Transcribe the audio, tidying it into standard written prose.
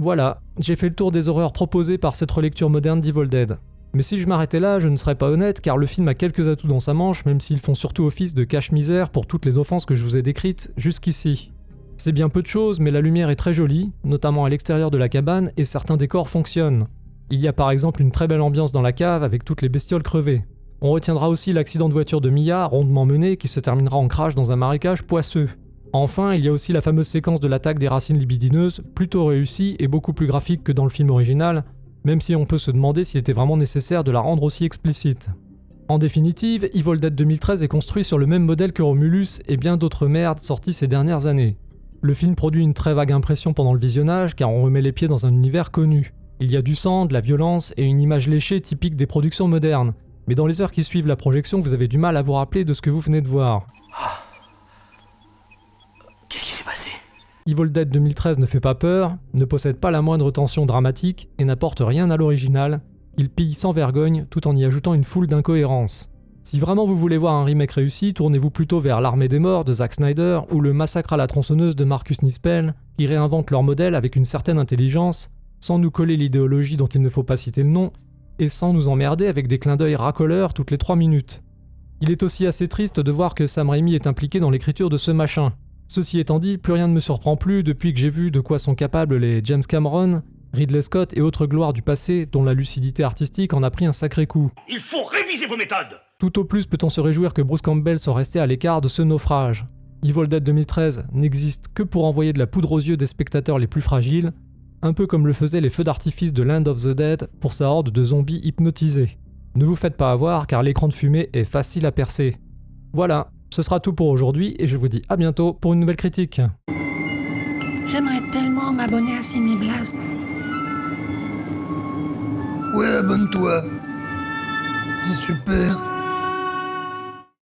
Voilà, j'ai fait le tour des horreurs proposées par cette relecture moderne d'Evil Dead. Mais si je m'arrêtais là, je ne serais pas honnête car le film a quelques atouts dans sa manche même s'ils font surtout office de cache-misère pour toutes les offenses que je vous ai décrites jusqu'ici. C'est bien peu de choses mais la lumière est très jolie, notamment à l'extérieur de la cabane et certains décors fonctionnent. Il y a par exemple une très belle ambiance dans la cave avec toutes les bestioles crevées. On retiendra aussi l'accident de voiture de Mia, rondement mené, qui se terminera en crash dans un marécage poisseux. Enfin, il y a aussi la fameuse séquence de l'attaque des racines libidineuses, plutôt réussie et beaucoup plus graphique que dans le film original, même si on peut se demander s'il était vraiment nécessaire de la rendre aussi explicite. En définitive, Evil Dead 2013 est construit sur le même modèle que Romulus et bien d'autres merdes sorties ces dernières années. Le film produit une très vague impression pendant le visionnage car on remet les pieds dans un univers connu. Il y a du sang, de la violence et une image léchée typique des productions modernes. Mais dans les heures qui suivent la projection, vous avez du mal à vous rappeler de ce que vous venez de voir. Qu'est-ce qui s'est passé? Evil Dead 2013 ne fait pas peur, ne possède pas la moindre tension dramatique et n'apporte rien à l'original. Il pille sans vergogne tout en y ajoutant une foule d'incohérences. Si vraiment vous voulez voir un remake réussi, tournez-vous plutôt vers L'Armée des Morts de Zack Snyder ou Le Massacre à la tronçonneuse de Marcus Nispel, qui réinventent leur modèle avec une certaine intelligence, sans nous coller l'idéologie dont il ne faut pas citer le nom, et sans nous emmerder avec des clins d'œil racoleurs toutes les 3 minutes. Il est aussi assez triste de voir que Sam Raimi est impliqué dans l'écriture de ce machin. Ceci étant dit, plus rien ne me surprend plus depuis que j'ai vu de quoi sont capables les James Cameron, Ridley Scott et autres gloires du passé dont la lucidité artistique en a pris un sacré coup. Il faut réviser vos méthodes! Tout au plus peut-on se réjouir que Bruce Campbell soit resté à l'écart de ce naufrage. Evil Dead 2013 n'existe que pour envoyer de la poudre aux yeux des spectateurs les plus fragiles, un peu comme le faisaient les feux d'artifice de Land of the Dead pour sa horde de zombies hypnotisés. Ne vous faites pas avoir car l'écran de fumée est facile à percer. Voilà, ce sera tout pour aujourd'hui et je vous dis à bientôt pour une nouvelle critique. J'aimerais tellement m'abonner à Cinéblast. Ouais, abonne-toi. C'est super.